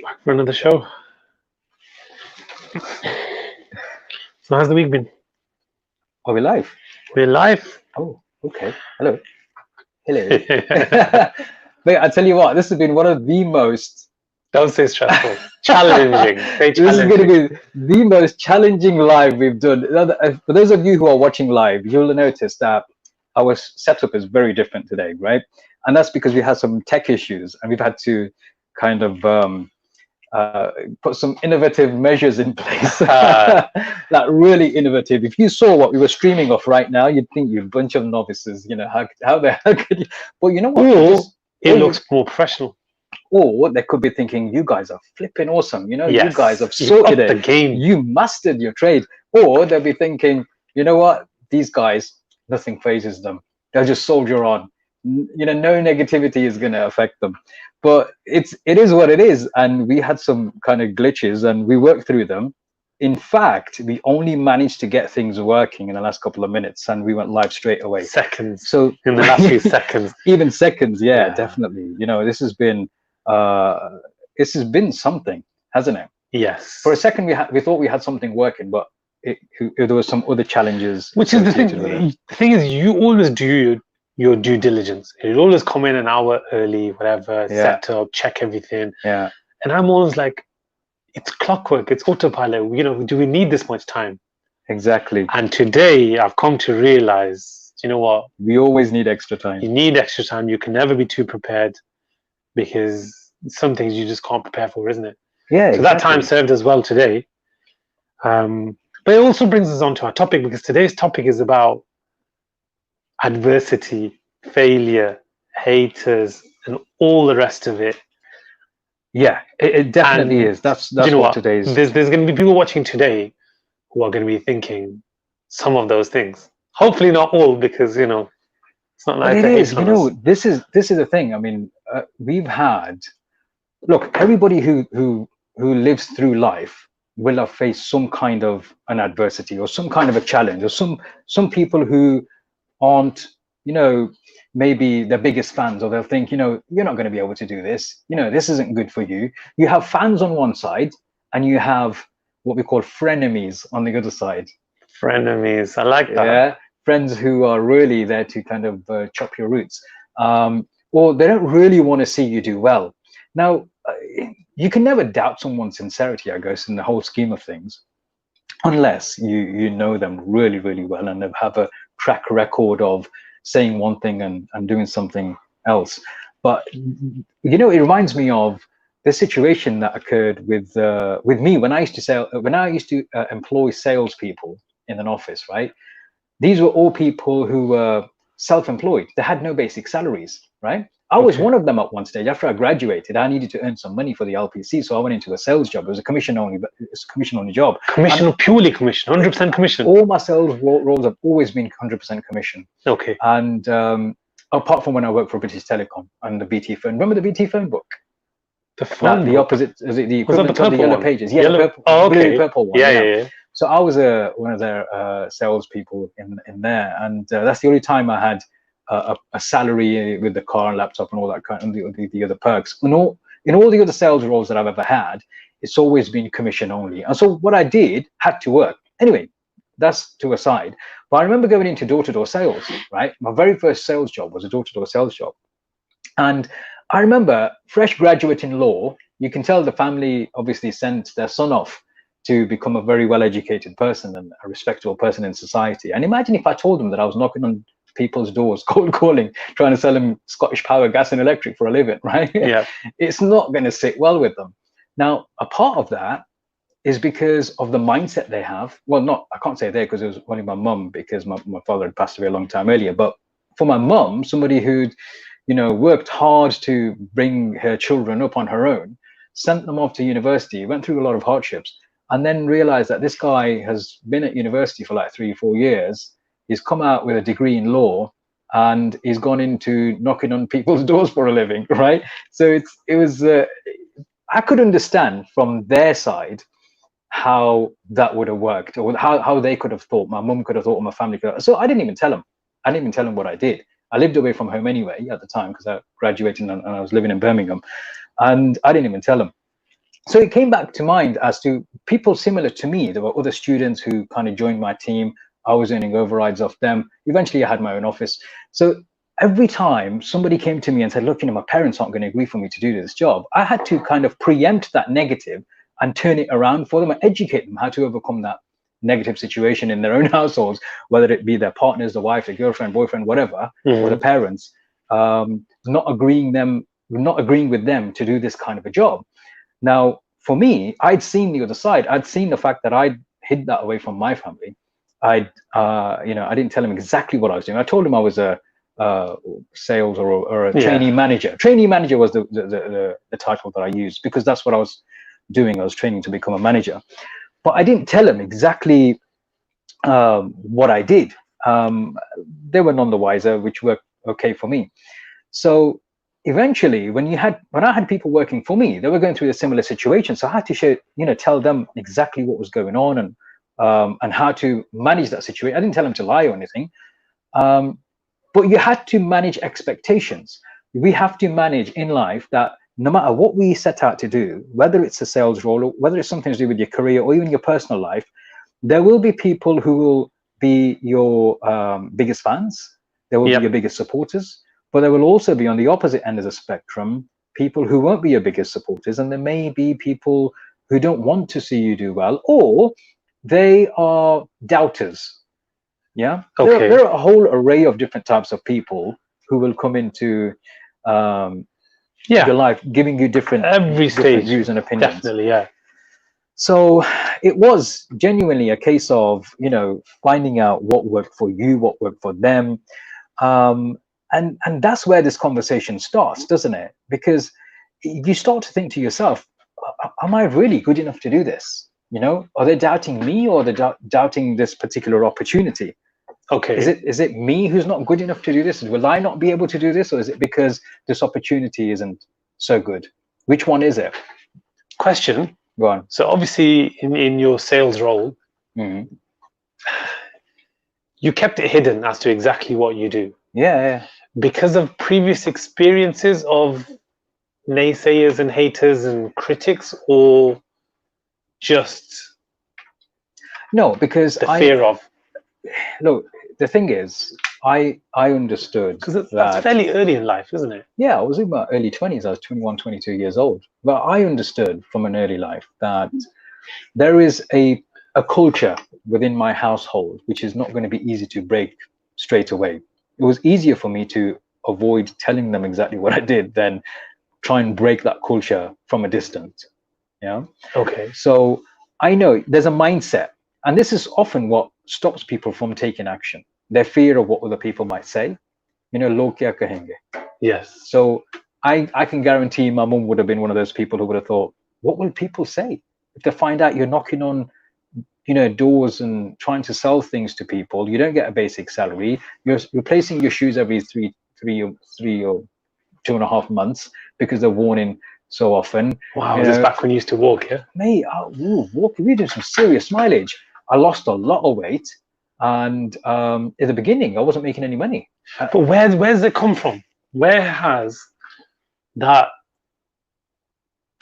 Back for another show. So how's the week been? Are we live? We're live. Oh, okay. Hello. Mate, I tell you what, this has been one of the most... Don't say stressful. Challenging. Very challenging. This is going to be the most challenging live we've done. For those of you who are watching live, you'll notice that our setup is very different today, right? And that's because we had some tech issues and we've had to kind of put some innovative measures in place. Like really innovative. If you saw what we were streaming off right now, you'd think you're a bunch of novices. You know, how the hell could you? But you know what? It looks more professional. Or what they could be thinking, you guys are flipping awesome. You know, yes. You guys have sorted it. The game. You mastered your trade. Or they'll be thinking, you know what? These guys, nothing phases them. They'll just soldier on. You know, no negativity is going to affect them. But it is what it is. And we had some kind of glitches and we worked through them. In fact, we only managed to get things working in the last couple of minutes and we went live straight away. Seconds. So in the last few seconds. Even seconds, yeah, definitely. You know, this has been something, hasn't it? Yes. For a second, we thought we had something working, but there were some other challenges. Which is the thing. The thing is, you always do your due diligence. You always come in an hour early, whatever, set up, check everything. Yeah. And I'm always like, it's clockwork, it's autopilot. You know, do we need this much time? Exactly. And today, I've come to realize, you know what? We always need extra time. You need extra time. You can never be too prepared because some things you just can't prepare for, isn't it? Yeah. So that time served us well today. But it also brings us on to our topic because today's topic is about adversity, failure, haters, and all the rest of it. Yeah, it definitely is. That's you know what today's... There's going to be people watching today who are going to be thinking some of those things. Hopefully not all, because, you know, it's not like it is. You know, this is the thing. I mean, we've had... Look, everybody who lives through life will have faced some kind of an adversity or some kind of a challenge, or some people who aren't, you know, maybe the biggest fans, or they'll think, you know, you're not going to be able to do this. You know, this isn't good for you. You have fans on one side and you have what we call frenemies on the other side. Frenemies, I like that. Yeah, friends who are really there to kind of chop your roots. Or they don't really want to see you do well. Now, you can never doubt someone's sincerity, I guess, in the whole scheme of things, unless you know them really, really well and they have a track record of saying one thing and doing something else. But you know, it reminds me of the situation that occurred with me when I used to employ salespeople in an office. Right, these were all people who were self-employed. They had no basic salaries. Right, I was one of them at one stage. After I graduated, I needed to earn some money for the LPC, so I went into a sales job. It was a commission only job. Purely commission, 100% commission. All my sales roles have always been 100% commission. Okay. And apart from when I worked for British Telecom and the BT phone. Remember the BT phone book? The phone. The opposite, is it the equivalent of the yellow pages? Yeah, yellow, the purple, blue, purple one. Yeah. So I was one of their salespeople in there, and that's the only time I had a salary with the car and laptop and all that kind of the other perks. In all the other sales roles that I've ever had, it's always been commission only. And so what I did had to work. Anyway, that's to a side. But I remember going into door-to-door sales, right? My very first sales job was a door-to-door sales job. And I remember, fresh graduate in law, you can tell the family obviously sent their son off to become a very well-educated person and a respectable person in society. And imagine if I told them that I was knocking on people's doors, cold calling, trying to sell them Scottish Power, gas and electric for a living, right? Yeah. It's not going to sit well with them. Now, a part of that is because of the mindset they have. Well, not, I can't say there because it was only my mum, because my father had passed away a long time earlier. But for my mum, somebody who'd, worked hard to bring her children up on her own, sent them off to university, went through a lot of hardships, and then realized that this guy has been at university for like 3 or 4 years. He's come out with a degree in law, and he's gone into knocking on people's doors for a living, right? So it was, I could understand from their side how that would have worked, or how they could have thought, my mum could have thought, or my family could have. So I didn't even tell them. I didn't even tell them what I did. I lived away from home anyway at the time because I graduated and I was living in Birmingham, and I didn't even tell them. So it came back to mind as to people similar to me. There were other students who kind of joined my team. I was earning overrides off them. Eventually I had my own office. So every time somebody came to me and said, look, my parents aren't going to agree for me to do this job, I had to kind of preempt that negative and turn it around for them and educate them how to overcome that negative situation in their own households, whether it be their partners, the wife, the girlfriend, boyfriend, whatever, or the parents, not agreeing with them to do this kind of a job. Now, for me, I'd seen the other side. I'd seen the fact that I'd hid that away from my family. I didn't tell him exactly what I was doing. I told him I was a sales or a trainee manager. Trainee manager was the title that I used because that's what I was doing. I was training to become a manager, but I didn't tell him exactly what I did. They were none the wiser, which worked okay for me. So eventually, when I had people working for me, they were going through a similar situation. So I had to tell them exactly what was going on and how to manage that situation. I didn't tell them to lie or anything, but you had to manage expectations. We have to manage in life that no matter what we set out to do, whether it's a sales role or whether it's something to do with your career or even your personal life, there will be people who will be your biggest fans. There will be your biggest supporters. But there will also be, on the opposite end of the spectrum, people who won't be your biggest supporters. And there may be people who don't want to see you do well, or they are doubters. Yeah. Okay. There are a whole array of different types of people who will come into your life, giving you different views and opinions. Definitely, yeah. So it was genuinely a case of, finding out what worked for you, what worked for them. And that's where this conversation starts, doesn't it? Because you start to think to yourself, am I really good enough to do this? Are they doubting me, or are they doubting this particular opportunity? Okay. Is it me who's not good enough to do this? Will I not be able to do this? Or is it because this opportunity isn't so good? Which one is it? Question. Go on. So obviously in your sales role, you kept it hidden as to exactly what you do. Yeah. Because of previous experiences of naysayers and haters and critics, or just because the fear of? Look, the thing is, I understood because that's fairly early in life, isn't it? Yeah, I was in my early 20s. I was 21, 22 years old. But I understood from an early life that there is a culture within my household which is not going to be easy to break straight away. It was easier for me to avoid telling them exactly what I did than try and break that culture from a distance. Yeah. Okay. So I know there's a mindset, and this is often what stops people from taking action. Their fear of what other people might say. Log kya kahenge. Yes. So I can guarantee my mum would have been one of those people who would have thought, what will people say if they find out you're knocking on doors and trying to sell things to people? You don't get a basic salary. You're replacing your shoes every three or 2.5 months because they're worn in so often. Wow, this is back when you used to walk, yeah? Mate, we did some serious mileage. I lost a lot of weight, and in the beginning I wasn't making any money. But where's it come from? Where has that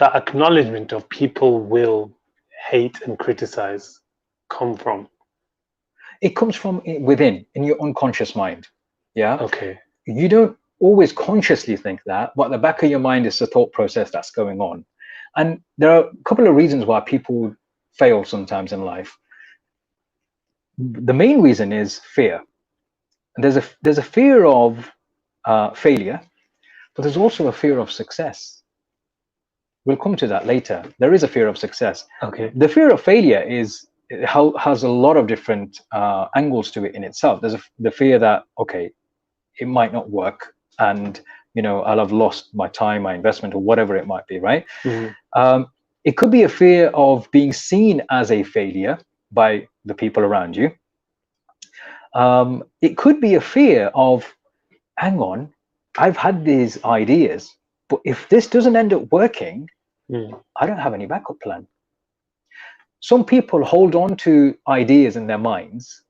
acknowledgement of people will hate and criticize come from? It comes from within, in your unconscious mind. Yeah. Okay. You don't always consciously think that, but at the back of your mind is the thought process that's going on. And there are a couple of reasons why people fail sometimes in life. The main reason is fear. There's a fear of failure, but there's also a fear of success. We'll come to that later. There is a fear of success. Okay. The fear of failure has a lot of different angles to it in itself. There's the fear that, okay, it might not work, and I'll have lost my time, my investment, or whatever it might be, right? Mm-hmm. It could be a fear of being seen as a failure by the people around you. It could be a fear of, hang on, I've had these ideas, but if this doesn't end up working, I don't have any backup plan. Some people hold on to ideas in their minds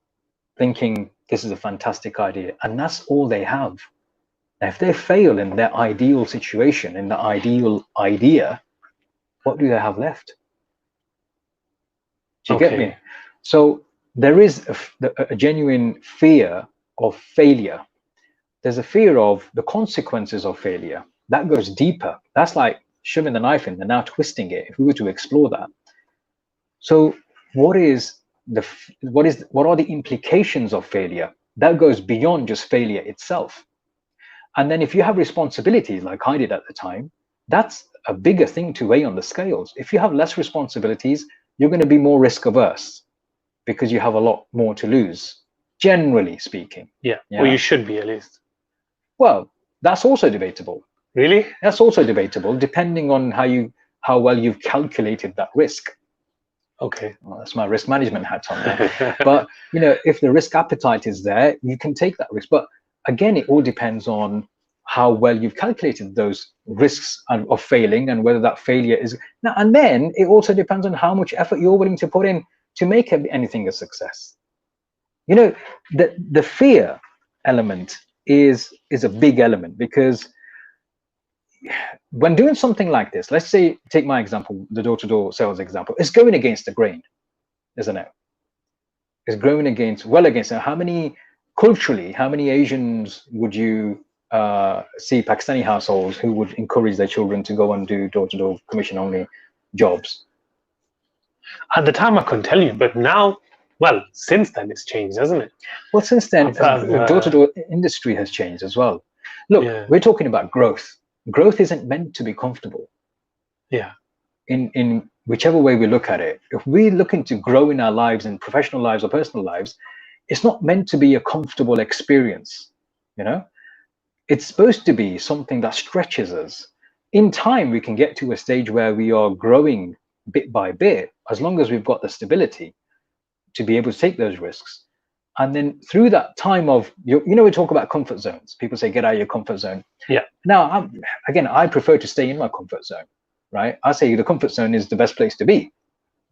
thinking this is a fantastic idea, and that's all they have. Now, if they fail in their ideal situation, in the ideal idea, what do they have left? Do you get me? So there is a genuine fear of failure. There's a fear of the consequences of failure. That goes deeper. That's like shoving the knife in and now twisting it, if we were to explore that. So what are the implications of failure? That goes beyond just failure itself. And then if you have responsibilities like I did at the time, that's a bigger thing to weigh on the scales. If you have less responsibilities, you're going to be more risk averse because you have a lot more to lose, generally speaking. Yeah. Well, you should be, at least. Well, that's also debatable. Really? That's also debatable, depending on how well you've calculated that risk. Okay. Well, that's my risk management hat on there. But if the risk appetite is there, you can take that risk. But again, it all depends on how well you've calculated those risks of failing, and whether that failure is now. And then it also depends on how much effort you're willing to put in to make anything a success. The fear element is a big element, because when doing something like this, let's say, take my example, the door-to-door sales example, it's going against the grain, isn't it? It's going against it. How many Asians would you see, Pakistani households, who would encourage their children to go and do door-to-door commission-only jobs? At the time, I couldn't tell you, but now, well, since then it's changed, hasn't it? Well, since then, the door-to-door industry has changed as well. Look, we're talking about growth. Growth isn't meant to be comfortable. Yeah. In whichever way we look at it, if we're looking to grow in our lives, in professional lives or personal lives, it's not meant to be a comfortable experience. It's supposed to be something that stretches us. In time, we can get to a stage where we are growing bit by bit, as long as we've got the stability to be able to take those risks. And then through that time of, we talk about comfort zones. People say, get out of your comfort zone. Yeah. Now, I prefer to stay in my comfort zone, right? I say the comfort zone is the best place to be,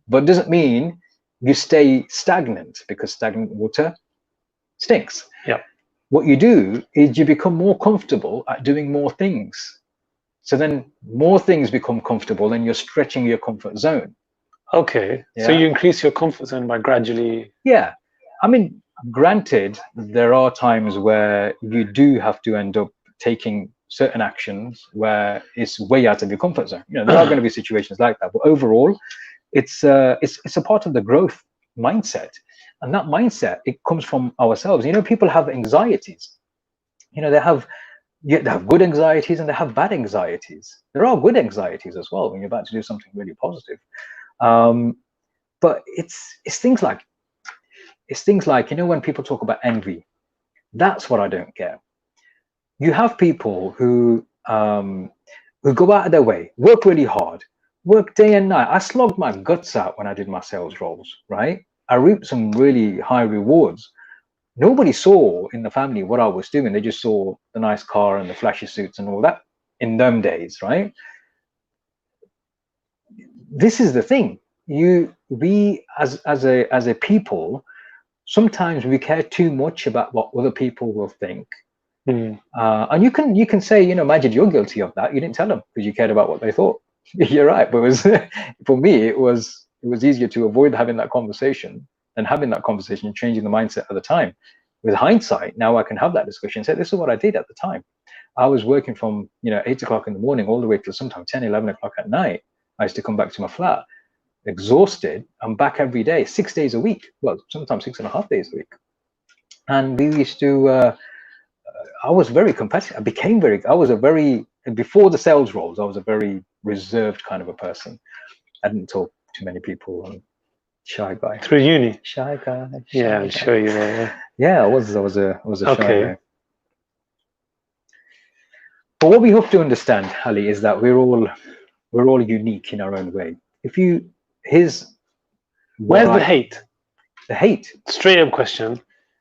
but it doesn't mean you stay stagnant, because stagnant water stinks. Yeah. What you do is you become more comfortable at doing more things. So then more things become comfortable, and you're stretching your comfort zone. Okay. Yeah. So you increase your comfort zone by gradually. Yeah. I mean, granted, there are times where you do have to end up taking certain actions where it's way out of your comfort zone. There are going to be situations like that, but overall, it's a part of the growth mindset, and that mindset, it comes from ourselves. People have anxieties. They have good anxieties and they have bad anxieties. There are good anxieties as well when you're about to do something really positive. But it's things like when people talk about envy, that's what I don't get. You have people who go out of their way, work really hard, work day and night. I slogged my guts out when I did my sales roles, right? I reaped some really high rewards. Nobody saw in the family what I was doing. They just saw the nice car and the flashy suits and all that in them days, right? This is the thing. We as a people, sometimes we care too much about what other people will think. And you can say, Majid, you're guilty of that. You didn't tell them because you cared about what they thought. You're right, but for me, it was easier to avoid having that conversation and having that conversation, changing the mindset at the time. With hindsight, now I can have that discussion and say, this is what I did at the time. I was working from 8 o'clock in the morning all the way till sometimes 10, 11 o'clock at night. I used to come back to my flat exhausted. I'm back every day, 6 days a week. Well, sometimes 6.5 days a week. And we used to, I was very competitive. Before the sales roles, I was a very reserved kind of a person. I didn't talk to many people. I'm a shy guy. Through uni? Shy guy. Yeah, I'm sure you were. Yeah, I was a shy Okay. guy. But what we hope to understand, Ali, is that we're all unique in our own way. Where's the hate? The hate. Straight up question.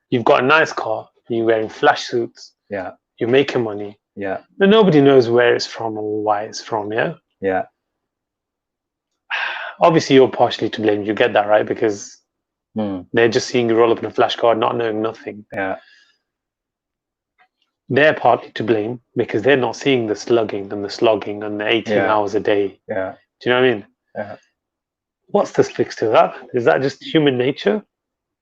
You've got a nice car. You're wearing flash suits. Yeah. You're making money. Yeah. But nobody knows where it's from or why it's from. Yeah. Yeah. Obviously, you're partially to blame. You get that, right? Because they're just seeing you roll up in a flash car, not knowing nothing. Yeah. They're partly to blame because they're not seeing the slugging and the slogging and the 18 hours a day. Yeah. Do you know what I mean? Yeah. What's the fix to that? Is that just human nature?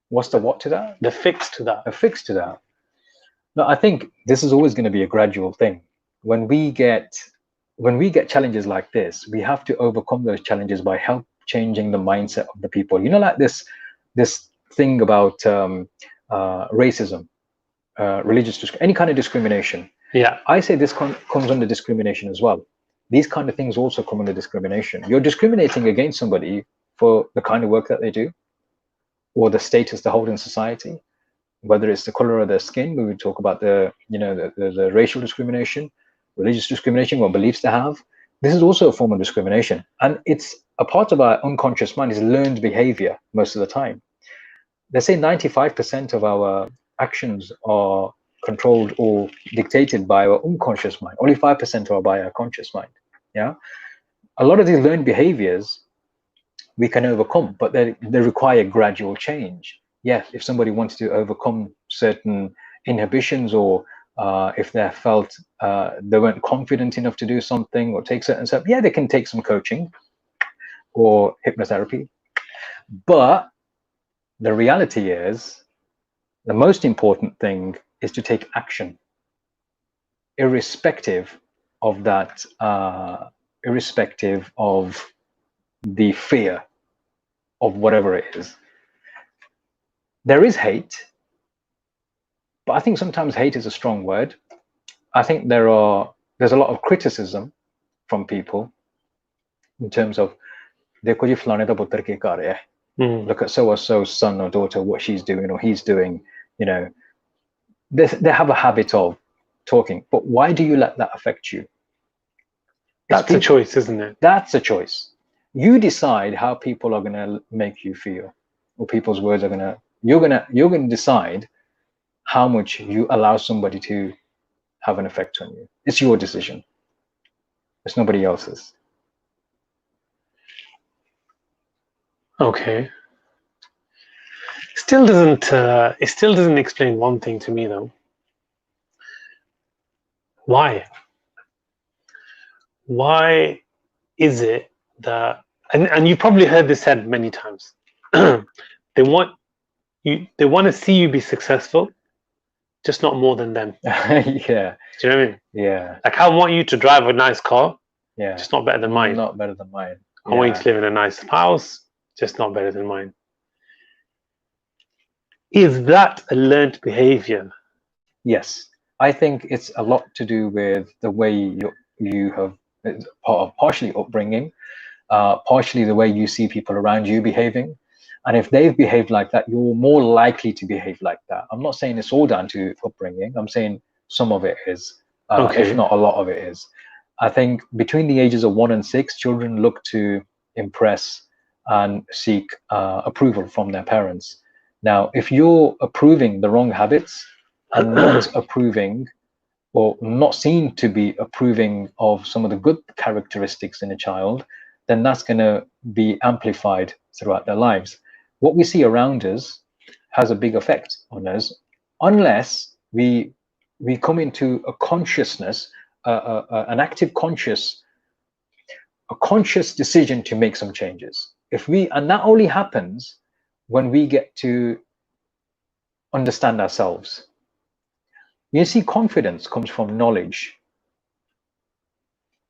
What's the what to that? The fix to that. The fix to that. No, I think this is always going to be a gradual thing. When we get challenges like this, we have to overcome those challenges by changing the mindset of the people. Like this thing about racism, religious, any kind of discrimination. Yeah. I say this comes under discrimination as well. These kind of things also come under discrimination. You're discriminating against somebody for the kind of work that they do, or the status they hold in society, whether it's the color of their skin. We would talk about the racial discrimination, religious discrimination, what beliefs they have. This is also a form of discrimination, and it's a part of our unconscious mind. Is learned behavior most of the time. They say 95% of our actions are controlled or dictated by our unconscious mind. Only 5% are by our conscious mind. Yeah, a lot of these learned behaviors we can overcome, but they require gradual change. Yeah, if somebody wanted to overcome certain inhibitions, or if they felt they weren't confident enough to do something or take certain steps, yeah, they can take some coaching or hypnotherapy. But the reality is, the most important thing is to take action, irrespective of that, irrespective of the fear of whatever it is. There is hate, but I think sometimes hate is a strong word. I think there's a lot of criticism from people in terms of look at so-and-so's son or daughter, what she's doing or he's doing. They have a habit of talking, but why do you let that affect you? That's a choice, isn't it? That's a choice. You decide how people are going to make you feel, or people's words are going to. You're going to decide how much you allow somebody to have an effect on you. It's your decision. It's nobody else's. Okay. It still doesn't explain one thing to me though. Why? Why is it that, and you've probably heard this said many times, they want to see you be successful, just not more than them. Yeah. Do you know what I mean? Yeah. Like, I want you to drive a nice car, yeah, just not better than mine. Not better than mine. I want you to live in a nice house, just not better than mine. Is that a learned behavior? Yes, I think it's a lot to do with the way you have part of partially upbringing, partially the way you see people around you behaving. And if they've behaved like that, you're more likely to behave like that. I'm not saying it's all down to upbringing. I'm saying some of it is, if not a lot of it is. I think between the ages of 1 and 6, children look to impress and seek approval from their parents. Now, if you're approving the wrong habits and not approving, or not seen to be approving of some of the good characteristics in a child, then that's going to be amplified throughout their lives. What we see around us has a big effect on us, unless we come into a consciousness, an active conscious decision to make some changes. And that only happens when we get to understand ourselves. You see, confidence comes from knowledge,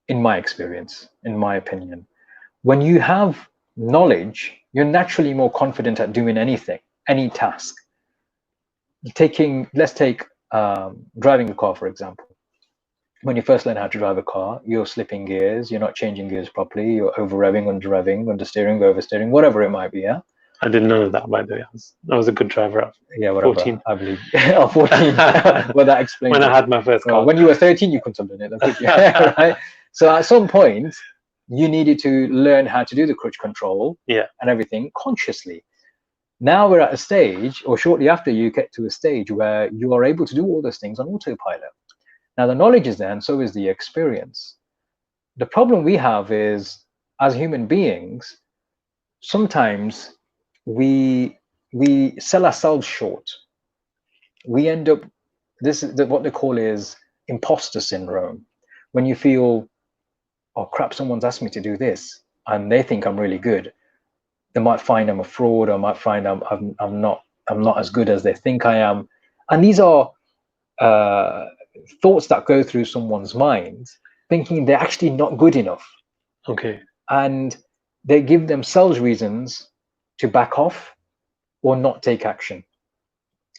in my experience, in my opinion. When you have knowledge, you're naturally more confident at doing anything, any task. Let's take driving a car, for example. When you first learn how to drive a car, you're slipping gears, you're not changing gears properly, you're over-revving, under-revving, understeering, oversteering, whatever it might be, yeah? I didn't know that, by the way. I was a good driver at Yeah, whatever, 14. I believe. Oh, 14. Well, that explains when it. I had my first car. When you were 13, you couldn't have done it, could you? Right? So at some point, you needed to learn how to do the cruise control and everything consciously. Now we're at a stage, or shortly after, you get to a stage where you are able to do all those things on autopilot. Now the knowledge is there, and so is the experience. The problem we have is, as human beings, sometimes we sell ourselves short. We end up, this is what they call is imposter syndrome. When you feel, oh crap, someone's asked me to do this, and they think I'm really good. They might find I'm a fraud, or might find I'm not as good as they think I am. And these are thoughts that go through someone's mind, thinking they're actually not good enough. Okay. And they give themselves reasons to back off or not take action.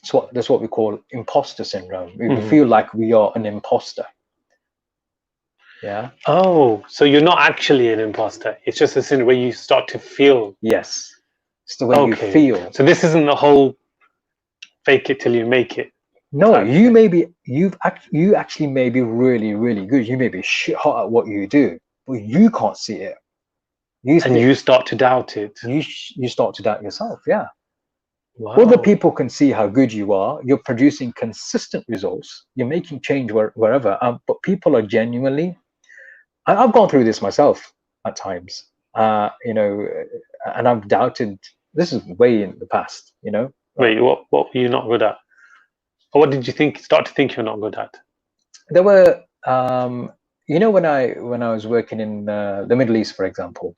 So that's what we call imposter syndrome. We feel like we are an imposter. Yeah. Oh, so you're not actually an imposter. It's just a syndrome where you start to feel. Yes. It's the way you feel. So this isn't the whole fake it till you make it. No, you may be, you actually may be really, really good. You may be shit hot at what you do, but you can't see it. You start to doubt it. You start to doubt yourself. Yeah. Wow. Other people can see how good you are. You're producing consistent results. You're making change wherever. But people are genuinely, I've gone through this myself at times, you know, and I've doubted. This is way in the past, you know. Wait, what were you not good at? Or what did you start to think you're not good at? There were, you know, when I was working in the Middle East, for example,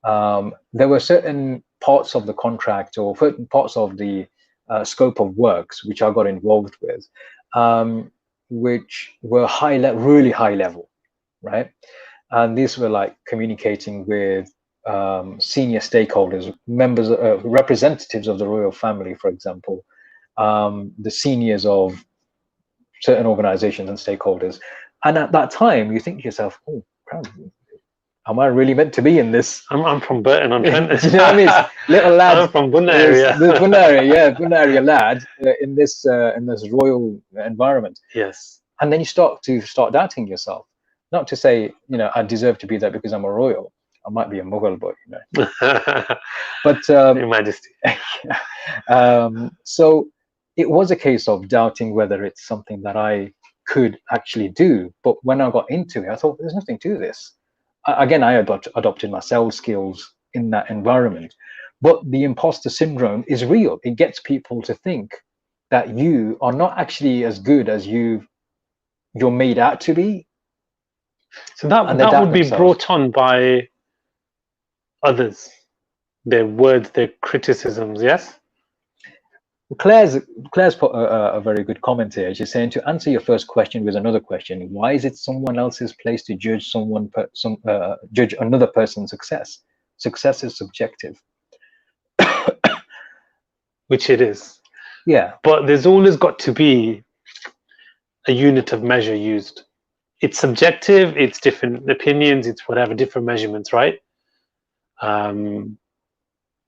there were certain parts of the contract or certain parts of the scope of works which I got involved with, which were really high level, right? And these were like communicating with senior stakeholders, members, representatives of the royal family, for example, the seniors of certain organizations and stakeholders. And at that time, you think to yourself, oh, crap, am I really meant to be in this? I'm from Burton on Trent. Do you know what I mean? Little lad. I'm from Bunna area. The Bunna area, yeah, Bunna area lad in this royal environment. Yes. And then you start doubting yourself. Not to say, you know, I deserve to be there because I'm a royal. I might be a Mughal, but you know. But Your Majesty. So it was a case of doubting whether it's something that I could actually do. But when I got into it, I thought there's nothing to this. Again, I adopted my sales skills in that environment. But the imposter syndrome is real. It gets people to think that you are not actually as good as you're made out to be. So that would be brought on by others, their words, their criticisms, yes? Claire's put a very good comment here. She's saying, to answer your first question with another question, why is it someone else's place to judge judge another person's success? Success is subjective. Which it is. Yeah. But there's always got to be a unit of measure used. It's subjective, it's different opinions, it's whatever, different measurements, right? But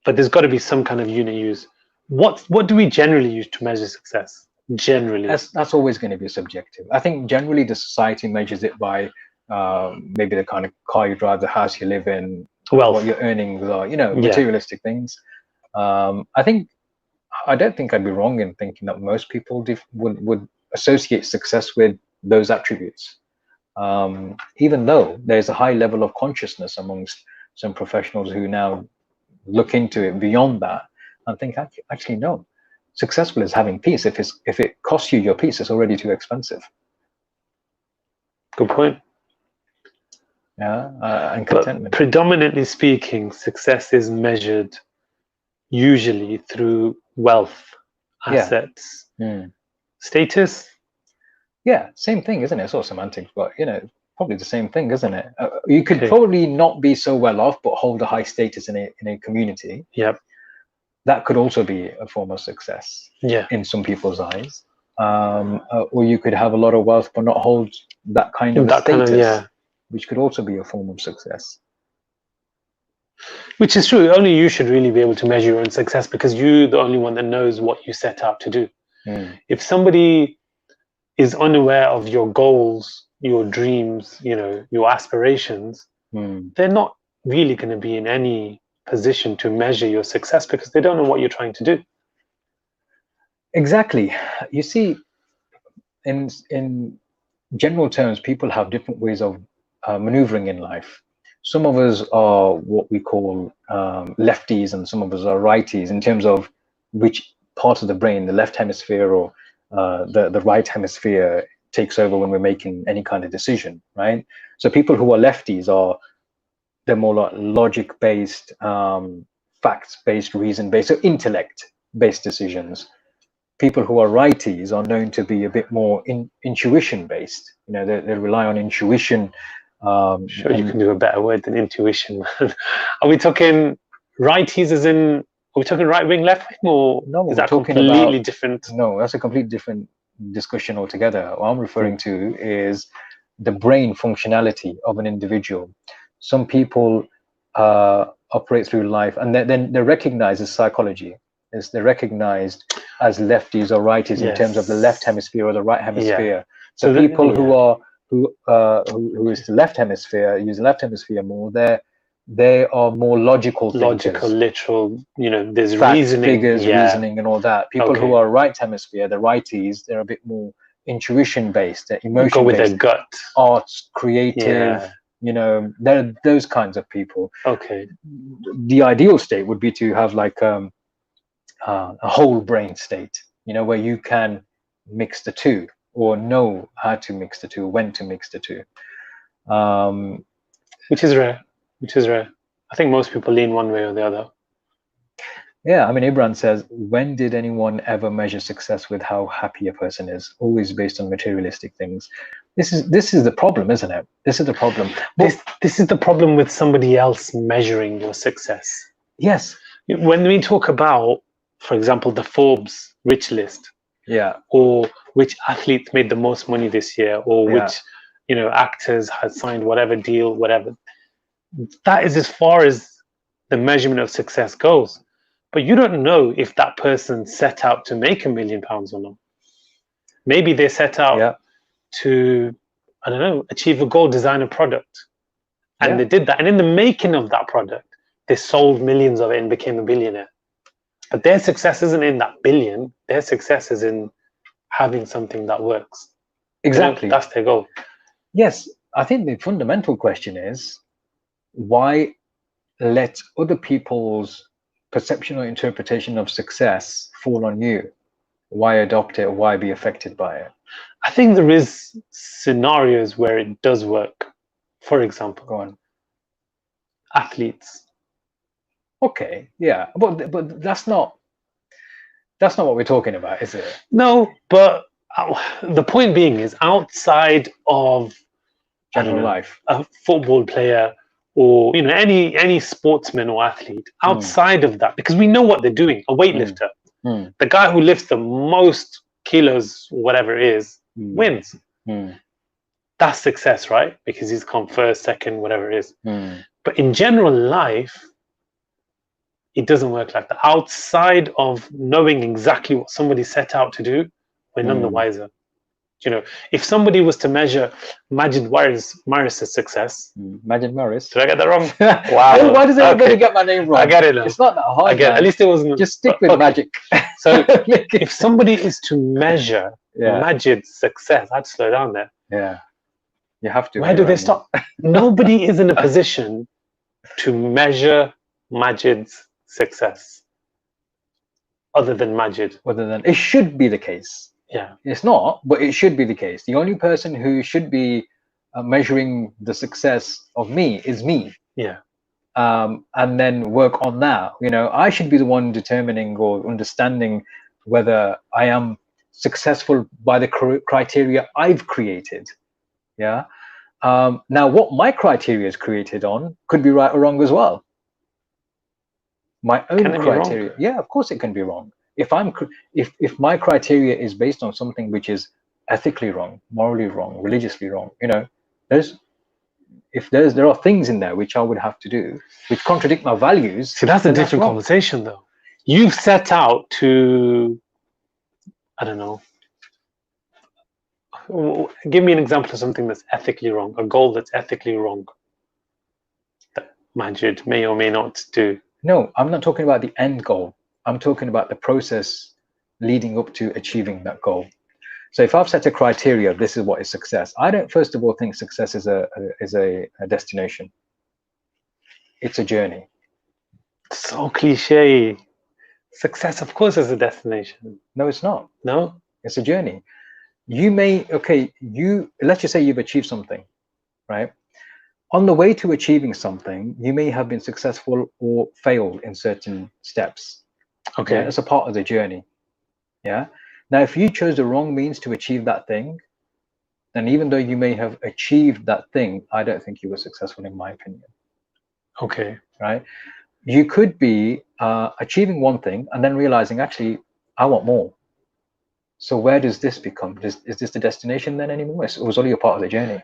there's got to be some kind of unit used. What do we generally use to measure success? Generally, that's always going to be subjective. I think generally the society measures it by maybe the kind of car you drive, the house you live in, wealth, what your earnings are, you know, materialistic things. I don't think I'd be wrong in thinking that most people would associate success with those attributes. Even though there's a high level of consciousness amongst some professionals who now look into it beyond that and think, actually, no, successful is having peace. If it costs you your peace, it's already too expensive. Good point. Yeah, and contentment. But predominantly speaking, success is measured usually through wealth, Yeah. assets, status. Yeah, same thing, isn't it? It's all semantics, but you know, probably the same thing, isn't it? You could Okay. probably not be so well off, but hold a high status in a community. Yep. That could also be a form of success Yeah. in some people's eyes. Or you could have a lot of wealth but not hold that kind of a That kind status, of, yeah. which could also be a form of success. Which is true. Only you should really be able to measure your own success, because you're the only one that knows what you set out to do. If somebody is unaware of your goals, your dreams, you know, your aspirations, they're not really going to be in any position to measure your success, because they don't know what you're trying to do. Exactly. You see, in general terms, people have different ways of maneuvering in life. Some of us are what we call lefties, and some of us are righties in terms of which part of the brain, the left hemisphere or the right hemisphere, takes over when we're making any kind of decision, right? So people who are lefties they're more like logic-based, facts-based, reason-based, so intellect-based decisions. People who are righties are known to be a bit more intuition-based. You know, they rely on intuition. Sure, you can do a better word than intuition. Are we talking righties as in, are we talking right wing, left wing, or No, is we're that talking completely about, different? No, that's a completely different discussion altogether. What I'm referring to is the brain functionality of an individual. Some people operate through life, and then they're recognized as psychology. They're recognized as lefties or righties in terms of the left hemisphere or the right hemisphere. So people who is the left hemisphere, use the left hemisphere more, they are more logical thinkers. Literal, you know, there's Facts, reasoning, figures, reasoning, and all that. People who are right hemisphere, the righties, they're a bit more intuition based, they're emotion go with based, their gut, arts, creative. You know, they're those kinds of people. Okay. The ideal state would be to have like a whole brain state, you know, where you can mix the two, or know how to mix the two, when to mix the two. Which is rare. I think most people lean one way or the other. Yeah, I mean, Ibran says, when did anyone ever measure success with how happy a person is? Always based on materialistic things. This is the problem, isn't it? This is the problem. This is the problem with somebody else measuring your success. Yes. When we talk about, for example, the Forbes rich list, or which athletes made the most money this year, or which, you know, actors had signed whatever deal, whatever, that is as far as the measurement of success goes. But you don't know if that person set out to make £1 million or not. Maybe they set out to, I don't know, achieve a goal, design a product, and they did that. And in the making of that product, they sold millions of it and became a billionaire. But their success isn't in that billion. Their success is in having something that works. Exactly. You know, that's their goal. Yes, I think the fundamental question is, why let other people's perception or interpretation of success fall on you? Why adopt it? Why be affected by it? I think there is scenarios where it does work. For example, go on. Athletes. Okay, yeah, but that's not what we're talking about, is it? No, but the point being is, outside of general life, a football player, or, you know, any sportsman or athlete, outside of that, because we know what they're doing, a weightlifter, the guy who lifts the most kilos, whatever it is, wins. That's success, right? Because he's come first, second, whatever it is. But in general life, it doesn't work like that. Outside of knowing exactly what somebody set out to do, we're none the wiser. You know, if somebody was to measure Majid Maris's success, Majid Maris, did I get that wrong? Wow. Why does everybody get my name wrong? I get it now. It's not that hard. I get it. At least it wasn't. Just stick with magic. So if somebody is to measure Majid's success, I'd slow down there. Yeah, you have to. Where do they stop? Nobody is in a position to measure Majid's success other than Majid. Other than, it should be the case. Yeah, it's not, but it should be the case. The only person who should be measuring the success of me is me. Yeah, and then work on that. You know, I should be the one determining or understanding whether I am successful by the criteria I've created. Yeah. Now, what my criteria is created on could be right or wrong as well. My own Can it be wrong? criteria, yeah, of course it can be wrong. If my criteria is based on something which is ethically wrong, morally wrong, religiously wrong, you know, there are things in there which I would have to do which contradict my values. See, that's a different conversation, though. You've set out to, I don't know, give me an example of something that's ethically wrong, a goal that's ethically wrong that Majid may or may not do. No, I'm not talking about the end goal. I'm talking about the process leading up to achieving that goal. So if I've set a criteria, this is what is success. I don't first of all think success is a destination. It's a journey. So cliche. Success, of course, is a destination. No, it's not. No, it's a journey. You may, let's just say you've achieved something, right? On the way to achieving something, you may have been successful or failed in certain steps. Okay. Yeah, that's a part of the journey. Yeah. Now, if you chose the wrong means to achieve that thing, then even though you may have achieved that thing, I don't think you were successful, in my opinion. Okay. Right. You could be achieving one thing and then realizing, actually, I want more. So where does this become? Is this the destination then anymore? It was only a part of the journey.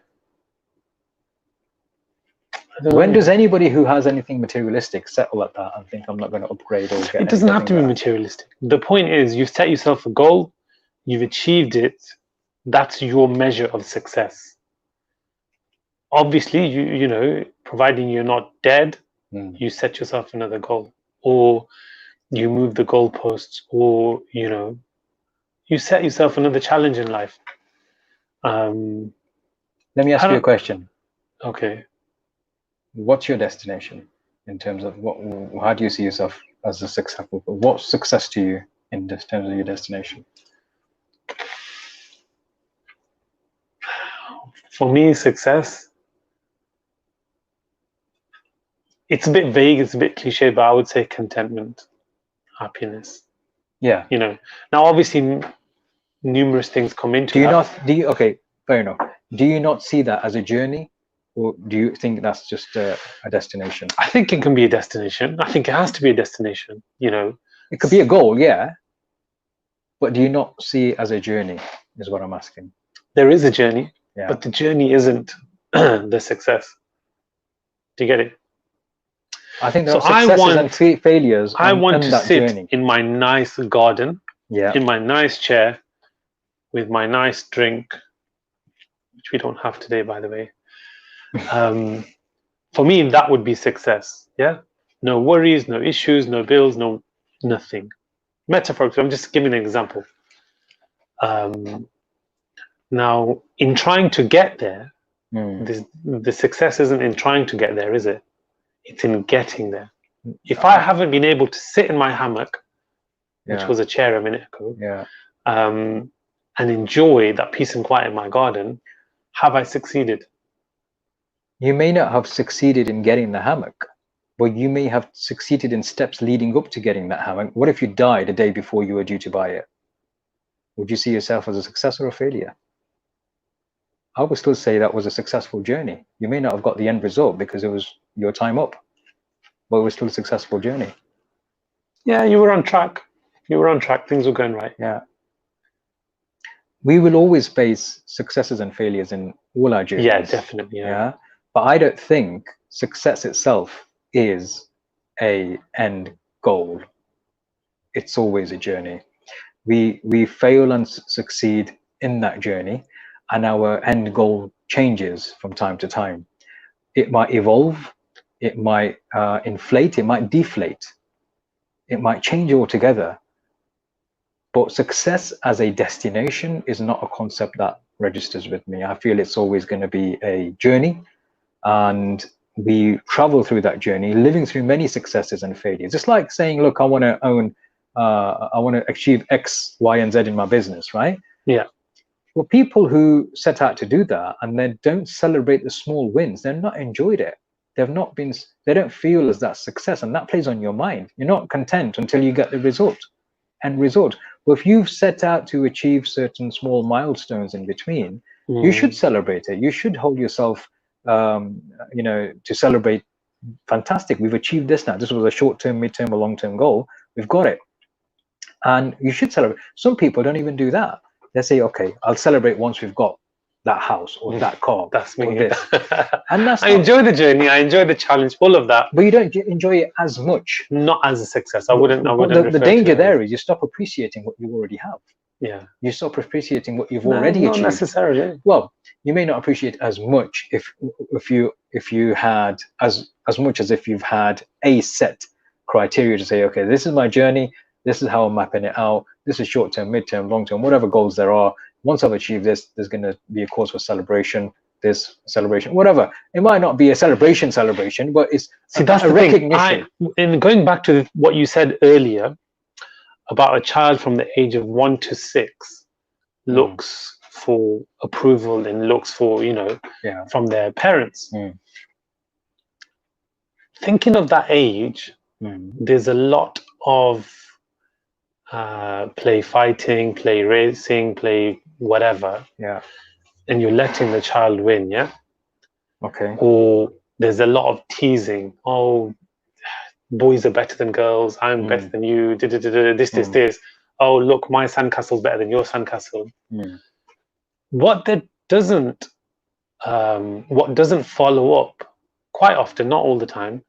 When does anybody who has anything materialistic settle at that and think, I'm not going to upgrade or get it doesn't have to be materialistic. The point is, you've set yourself a goal, you've achieved it, that's your measure of success. Obviously, you know, providing you're not dead, you set yourself another goal, or you move the goalposts, or, you know, you set yourself another challenge in life. Let me ask you a question. Okay. What's your destination in terms of how do you see yourself as a successful? What's success to you in terms of your destination? For me, success, it's a bit vague, it's a bit cliche, but I would say contentment, happiness. Yeah. You know, now obviously numerous things come into okay, fair enough. Do you not see that as a journey? Or do you think that's just a destination? I think it can be a destination. I think it has to be a destination, you know. It could be a goal, yeah. But do you not see it as a journey, is what I'm asking. There is a journey, yeah. But the journey isn't the success. Do you get it? I think there are successes and failures I want to sit journey. In my nice garden, yeah, in my nice chair, with my nice drink, which we don't have today, by the way. For me, that would be success. Yeah, no worries, no issues, no bills, no nothing. Metaphorically, I'm just giving an example. Now, in trying to get there, the success isn't in trying to get there, is it? It's in getting there. If I haven't been able to sit in my hammock, which was a chair a minute ago, and enjoy that peace and quiet in my garden, have I succeeded? You may not have succeeded in getting the hammock, but you may have succeeded in steps leading up to getting that hammock. What if you died a day before you were due to buy it? Would you see yourself as a success or a failure? I would still say that was a successful journey. You may not have got the end result because it was your time up, but it was still a successful journey. Yeah, you were on track. You were on track. Things were going right. Yeah. We will always face successes and failures in all our journeys. Yeah, definitely. Yeah. But I don't think success itself is an end goal. It's always a journey. We fail and succeed in that journey, and our end goal changes from time to time. It might evolve, it might inflate, it might deflate, it might change altogether. But success as a destination is not a concept that registers with me. I feel it's always going to be a journey, and we travel through that journey, living through many successes and failures. It's like saying, look, I want to achieve X, Y, and Z in my business, right? Yeah. Well, people who set out to do that and then don't celebrate the small wins, they're not enjoyed it. they don't feel as that success, and that plays on your mind. You're not content until you get the end result. But if you've set out to achieve certain small milestones in between, you should celebrate it. You should hold yourself, to celebrate. Fantastic, we've achieved this now. This was a short-term, mid-term, or long-term goal. We've got it. And you should celebrate. Some people don't even do that. They say, okay, I'll celebrate once we've got that house or that car. That's me. This. And that's I enjoy the journey. I enjoy the challenge, all of that. But you don't enjoy it as much. Not as a success. I wouldn't. The danger there is you stop appreciating what you already have. Yeah. You stop appreciating what you've already achieved. Not necessarily. Well, you may not appreciate as much if you had as much as if you've had a set criteria to say, okay, this is my journey. This is how I'm mapping it out. This is short-term, mid-term, long-term, whatever goals there are. Once I've achieved this, there's going to be a cause for celebration, this celebration, whatever. It might not be a celebration, but it's that's a recognition. In going back to what you said earlier about a child from the age of 1 to 6 looks for approval and looks for, from their parents. Thinking of that age, there's a lot of play fighting, play racing, play whatever. Yeah. And you're letting the child win, yeah? Okay. Or there's a lot of teasing. Oh, boys are better than girls. I'm better than you. This. Oh, look, my sandcastle's better than your sandcastle. What doesn't follow up quite often, not all the time,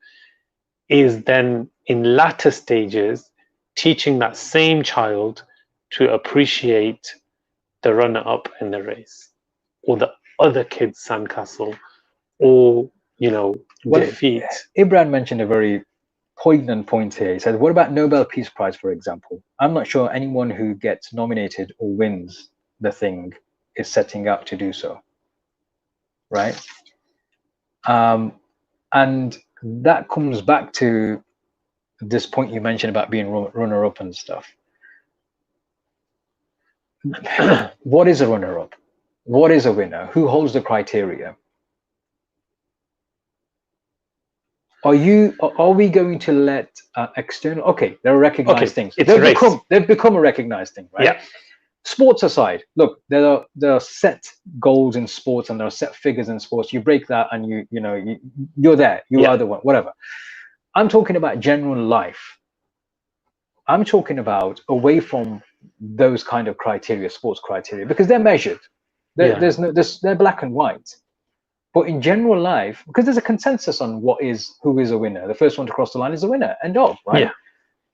is then in latter stages teaching that same child to appreciate the runner-up in the race, or the other kid's sandcastle, or defeat. Ibran mentioned a very poignant point here. He said, what about Nobel Peace Prize, for example? I'm not sure anyone who gets nominated or wins the thing is setting out to do so, right? And that comes back to this point you mentioned about being runner-up and stuff. What is a runner-up? What is a winner? Who holds the criteria? Are we going to let external? Okay, they're recognized things. They've become a recognized thing, right? Yeah. Sports aside, look, there are set goals in sports and there are set figures in sports. You break that, and you're there. You are the one. Whatever. I'm talking about general life. I'm talking about away from those kind of criteria, sports criteria, because they're measured. They're black and white. But in general life, because there's a consensus on who is a winner. The first one to cross the line is a winner. End of, right? Yeah.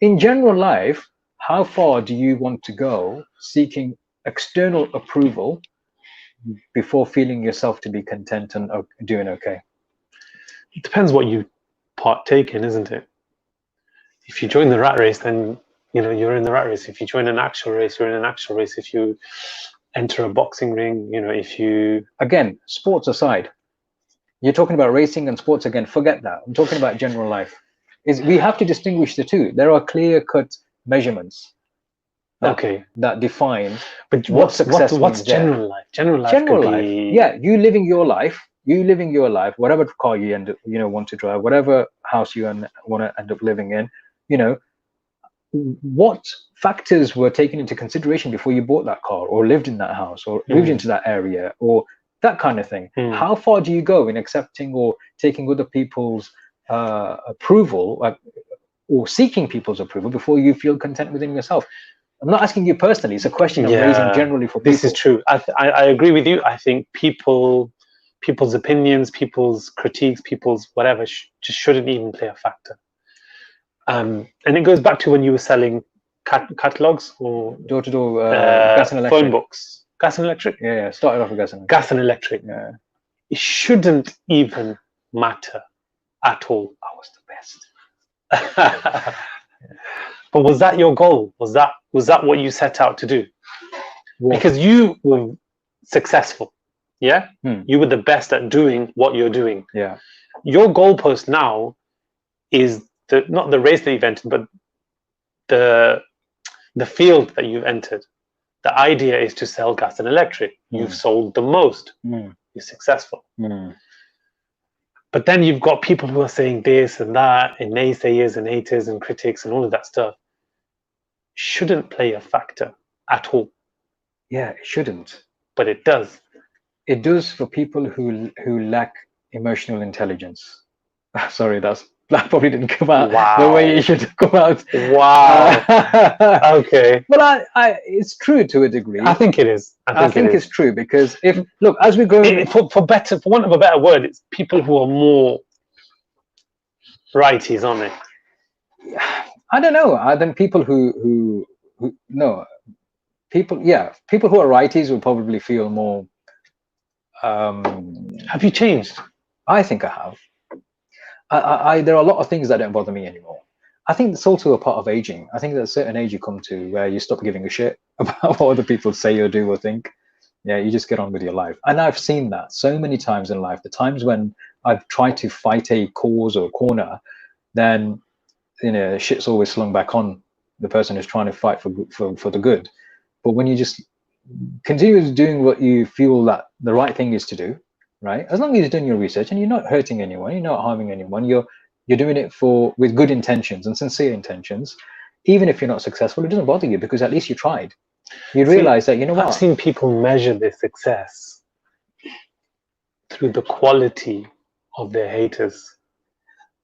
In general life, how far do you want to go seeking external approval before feeling yourself to be content and doing okay? It depends what you partake in, isn't it? If you join the rat race, then you're in the rat race. If you join an actual race, you're in an actual race. If you enter a boxing ring, if you... Again, sports aside, you're talking about racing and sports again, forget that. I'm talking about general life. We have to distinguish the two. There are clear-cut measurements that define what's general life. General life, yeah, you living your life, whatever car you want to drive, whatever house you want to end up living in, what factors were taken into consideration before you bought that car or lived in that house or moved into that area or that kind of thing. How far do you go in accepting or taking other people's approval or seeking people's approval before you feel content within yourself? I'm not asking you personally. It's a question I'm raising generally for people. This is true. I agree with you. I think people's opinions, people's critiques, people's whatever just shouldn't even play a factor. And it goes back to when you were selling catalogs or door-to-door gas and electric. Phone books. Gas and electric? Yeah, started off with gas and electric. Gas and electric. Yeah. It shouldn't even matter at all. I was the best. But was that your goal? Was that what you set out to do? Because you were successful. Yeah? You were the best at doing what you're doing. Yeah. Your goalpost now is not the race that you've entered, but the field that you've entered. The idea is to sell gas and electric. You've sold the most. You're successful. But then you've got people who are saying this and that, and naysayers and haters and critics and all of that stuff. Shouldn't play a factor at all. Yeah, it shouldn't. But it does. It does for people who lack emotional intelligence. Sorry, that probably didn't come out the way it should have come out. Wow. Okay. Well, it's true to a degree. I think it is. I think it's true, because if look, as we go, for want of a better word, it's people who are more righties, aren't they? I don't know. Then people who no, people who are righties will probably feel more. Have you changed? I think I have. There are a lot of things that don't bother me anymore. I think it's also a part of aging. I think there's a certain age you come to where you stop giving a shit about what other people say or do or think. Yeah, you just get on with your life. And I've seen that so many times in life. The times when I've tried to fight a cause or a corner, then shit's always slung back on the person who's trying to fight for the good. But when you just continue doing what you feel that the right thing is to do, right? As long as you're doing your research and you're not hurting anyone, you're not harming anyone, you're doing it with good intentions and sincere intentions. Even if you're not successful, it doesn't bother you, because at least you tried. You realize that, you know what? I've seen people measure their success through the quality of their haters.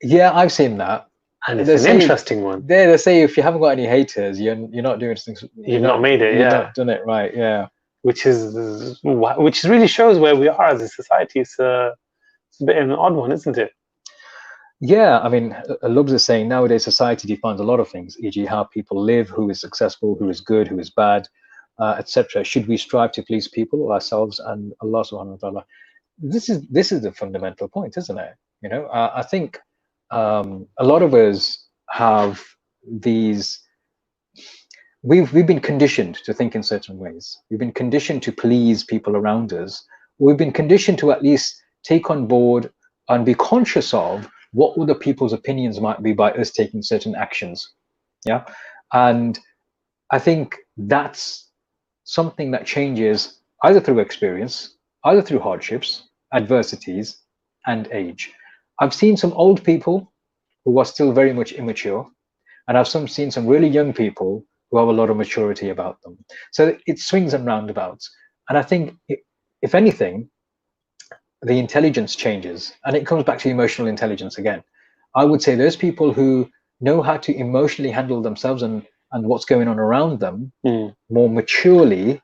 Yeah, I've seen that. And it's an interesting one. They say if you haven't got any haters, you're not doing things. You've not made it. You've not done it right. Yeah. Which really shows where we are as a society. It's a bit of an odd one, isn't it? Yeah, I mean, Lubs is saying nowadays society defines a lot of things, e.g., how people live, who is successful, who is good, who is bad, etc. Should we strive to please people, ourselves, and Allah subhanahu wa ta'ala? This is the fundamental point, isn't it? I think a lot of us have these. We've been conditioned to think in certain ways. We've been conditioned to please people around us. We've been conditioned to at least take on board and be conscious of what other people's opinions might be by us taking certain actions. Yeah. And I think that's something that changes either through experience, either through hardships, adversities, and age. I've seen some old people who are still very much immature, and I've seen some really young people who have a lot of maturity about them. So it swings and roundabouts. And I think, if anything, the intelligence changes, and it comes back to emotional intelligence again. I would say those people who know how to emotionally handle themselves and what's going on around them more maturely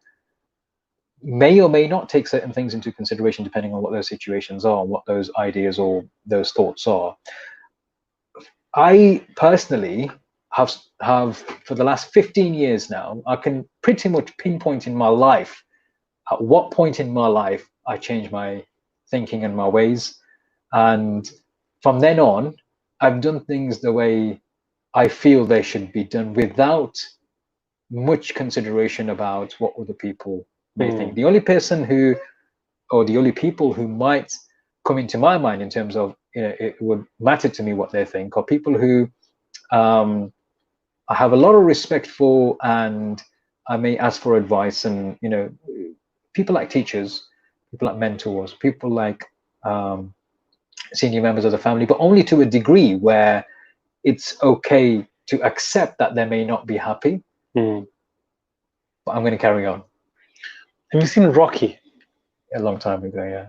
may or may not take certain things into consideration depending on what those situations are, what those ideas or those thoughts are. I personally have for the last 15 years now, I can pretty much pinpoint in my life at what point in my life I changed my thinking and my ways, and from then on I've done things the way I feel they should be done, without much consideration about what other people may think. The only person the only people who might come into my mind in terms of it would matter to me what they think are people who I have a lot of respect for, and I may ask for advice, and people like teachers, people like mentors, people like senior members of the family, but only to a degree where it's okay to accept that they may not be happy. But I'm going to carry on. Have you seen Rocky? A long time ago, yeah.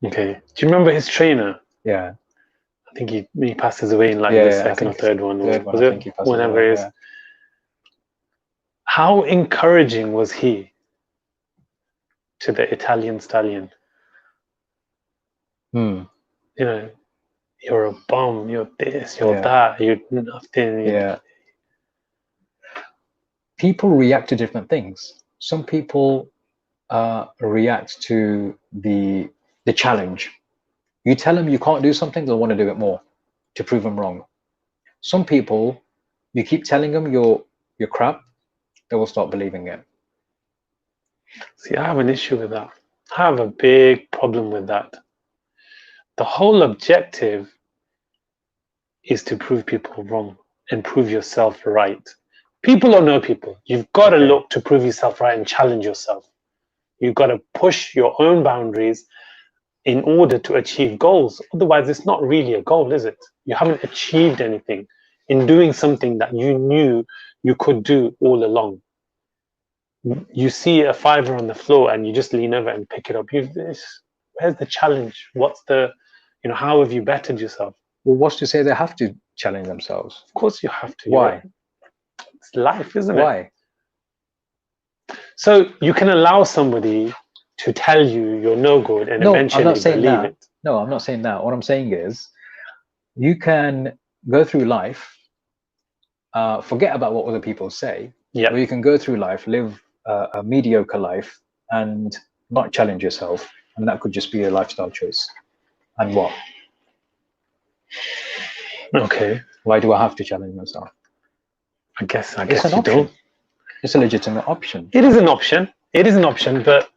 Okay. Do you remember his trainer? Yeah. I think he passes away in the second or third one. Was it? Whenever it is. Yeah. How encouraging was he to the Italian stallion? You're a bum, you're this, you're that, you're nothing. Yeah. People react to different things. Some people react to the challenge. You tell them you can't do something, they'll want to do it more to prove them wrong. Some people, you keep telling them you're crap, they will start believing it. See, I have an issue with that. I have a big problem with that. The whole objective is to prove people wrong and prove yourself right. People or no people, you've got to look to prove yourself right and challenge yourself. You've got to push your own boundaries in order to achieve goals. Otherwise, it's not really a goal, is it? You haven't achieved anything in doing something that you knew you could do all along. You see a fiver on the floor and you just lean over and pick it up. Where's the challenge? What's the, how have you bettered yourself? Well, what's to say they have to challenge themselves? Of course you have to. Why? It's life, isn't it? Why? So you can allow somebody to tell you you're no good and eventually believe it. No, I'm not saying that. What I'm saying is you can go through life, forget about what other people say, or you can go through life, live a mediocre life and not challenge yourself, and that could just be a lifestyle choice. And what? Okay. Why do I have to challenge myself? I guess it's an you option. don't. It's a legitimate option. It is an option. It is an option, but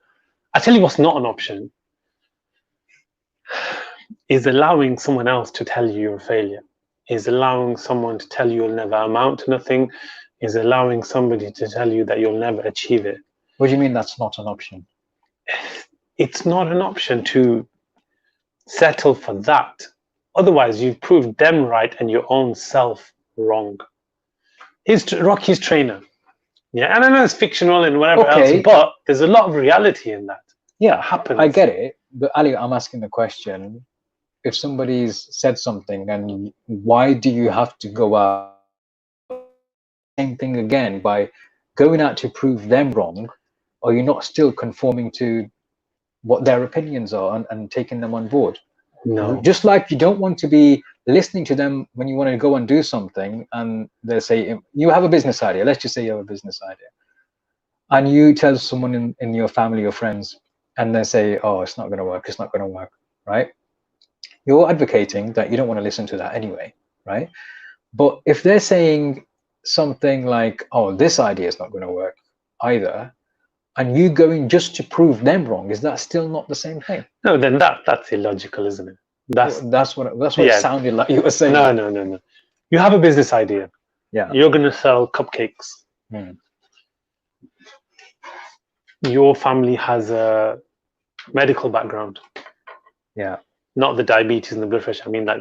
I tell you what's not an option is allowing someone else to tell you you're a failure, is allowing someone to tell you you'll never amount to nothing, is allowing somebody to tell you that you'll never achieve it. What do you mean that's not an option? It's not an option to settle for that. Otherwise, you've proved them right and your own self wrong. Rocky's trainer. Yeah, and I know it's fictional and whatever else, but there's a lot of reality in that. Yeah, happens. I get it. But Ali, I'm asking the question, if somebody's said something, and why do you have to go out same thing again by going out to prove them wrong? Are you not still conforming to what their opinions are and taking them on board? No. Just like you don't want to be listening to them when you want to go and do something, and they say, you have a business idea. Let's just say you have a business idea. And you tell someone in your family or friends, and they say, oh, it's not going to work. It's not going to work, right? You're advocating that you don't want to listen to that anyway, right? But if they're saying something like, oh, this idea is not going to work either, and you going just to prove them wrong, is that still not the same thing? No, then that's illogical, isn't it? That's what it sounded like you were saying. No. You have a business idea. Yeah. You're going to sell cupcakes. Your family has a medical background. Yeah. Not the diabetes and the blood pressure. I mean, like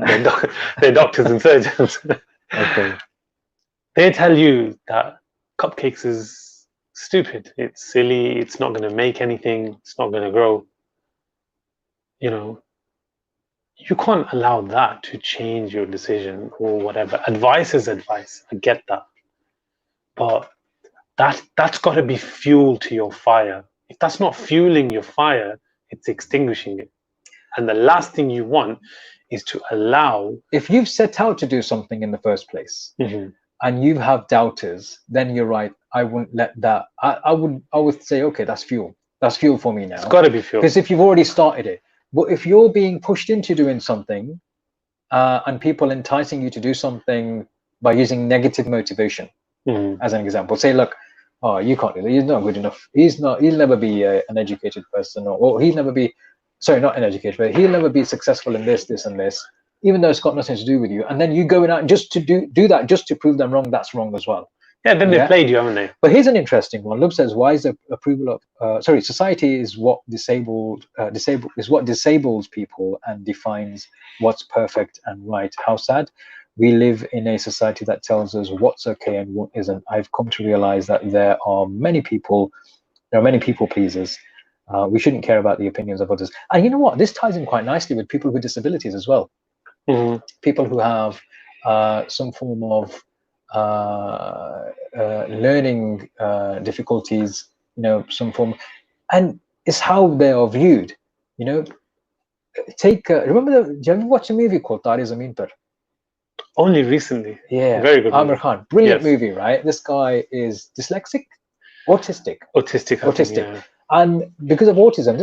they're doctors and surgeons. Okay. They tell you that cupcakes is stupid. It's silly. It's not going to make anything. It's not going to grow. You can't allow that to change your decision or whatever. Advice is advice. I get that. But that's got to be fuel to your fire. If that's not fueling your fire, it's extinguishing it. And the last thing you want is to allow. If you've set out to do something in the first place, and you have doubters, then you're right. I wouldn't let that. I would say, okay, that's fuel. That's fuel for me now. It's got to be fuel. Because if you've already started it, but if you're being pushed into doing something, and people enticing you to do something by using negative motivation, as an example, say, look, oh, you can't do that. He's not good enough. He'll never be an educated person, or he'll never be. Sorry, not an educated, but he'll never be successful in this, and this, even though it's got nothing to do with you. And then you going out just to do that, just to prove them wrong. That's wrong as well. Yeah, then they played you, haven't they? But here's an interesting one. Lub says, why is the approval of society is what disables people and defines what's perfect and right. How sad. We live in a society that tells us what's okay and what isn't. I've come to realize that there are many people pleasers. We shouldn't care about the opinions of others. And you know what? This ties in quite nicely with people with disabilities as well. People who have some form of learning difficulties, some form, and it's how they are viewed. Take remember have you ever watched a movie called Tare Zameen Par? Only recently. Yeah, very good. Amir Khan, brilliant movie, right? This guy is dyslexic, autistic, yeah. And because of autism,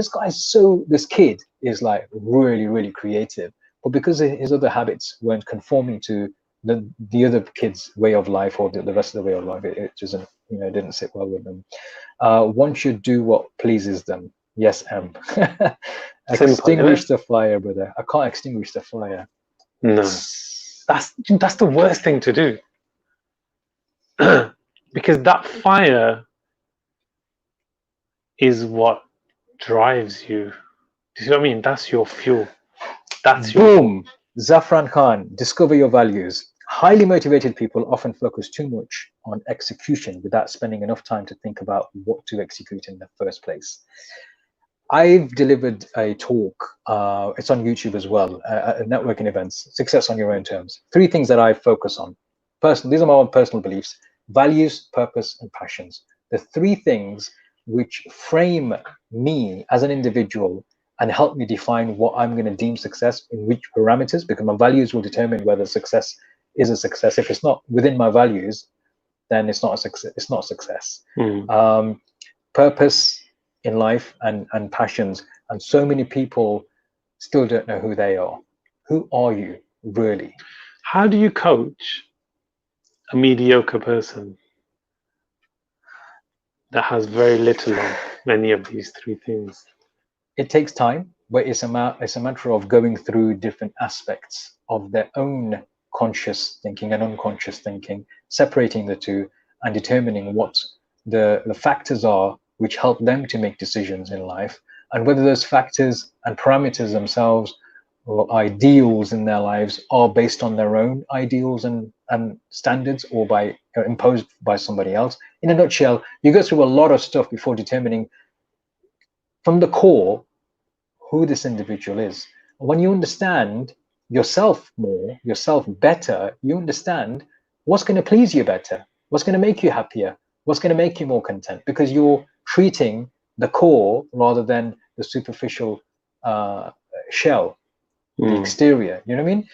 this kid is like really, really creative, but because his other habits weren't conforming to the other kids' way of life or the rest of the way of life, it doesn't, didn't sit well with them. One should do what pleases them. Yes, extinguish the fire, brother. I can't extinguish the fire. No, that's the worst thing to do. Because that fire is what drives you. Do you see what I mean? That's your fuel. That's your Boom. Zafran Khan, discover your values. Highly motivated people often focus too much on execution without spending enough time to think about what to execute in the first place. I've delivered a talk, it's on YouTube as well, at networking events, success on your own terms. 3 things that I focus on. These are my own personal beliefs: values, purpose, and passions. The 3 things which frame me as an individual and help me define what I'm going to deem success in which parameters, because my values will determine whether success is a success. If it's not within my values, then it's not a success. It's not success. Purpose in life and passions, and so many people still don't know who they are. Who are you really? How do you coach a mediocre person that has very little of many of these 3 things? It takes time, but it's a matter of going through different aspects of their own conscious thinking and unconscious thinking, separating the 2, and determining what the factors are which help them to make decisions in life, and whether those factors and parameters themselves or ideals in their lives are based on their own ideals and standards, or by imposed by somebody else. In a nutshell, you go through a lot of stuff before determining from the core who this individual is. When you understand yourself more, yourself better, you understand what's going to please you better, what's going to make you happier, what's going to make you more content, because you're treating the core rather than the superficial shell, the exterior. You know what I mean?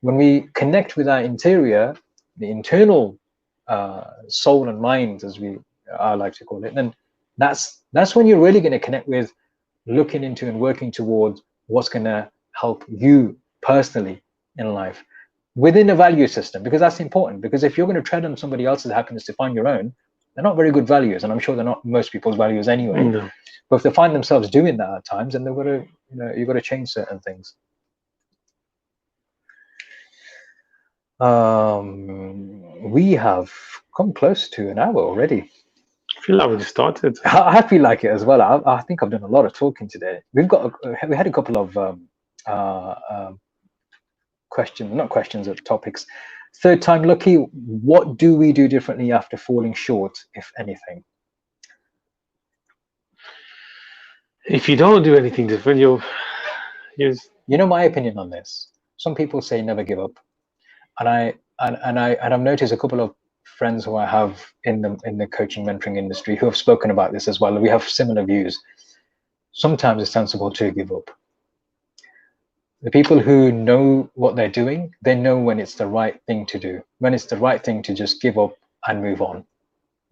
When we connect with our interior, the internal soul and mind, as I like to call it, then that's when you're really going to connect with looking into and working towards what's going to help you personally in life within a value system, because that's important. Because if you're going to tread on somebody else's happiness to find your own, they're not very good values, and I'm sure they're not most people's values anyway. No. But if they find themselves doing that at times, then they've got to, you've got to change certain things. We have come close to an hour already. I feel like we just started. I feel like it as well. I think I've done a lot of talking today. We had a couple of topics. Third time lucky. What do we do differently after falling short, if anything? If you don't do anything different, you're you know my opinion on this. Some people say never give up, and I've noticed a couple of friends who I have in the coaching mentoring industry who have spoken about this as well. We have similar views. Sometimes it's sensible to give up. The people who know what they're doing, they know when it's the right thing to do, when it's the right thing to just give up and move on,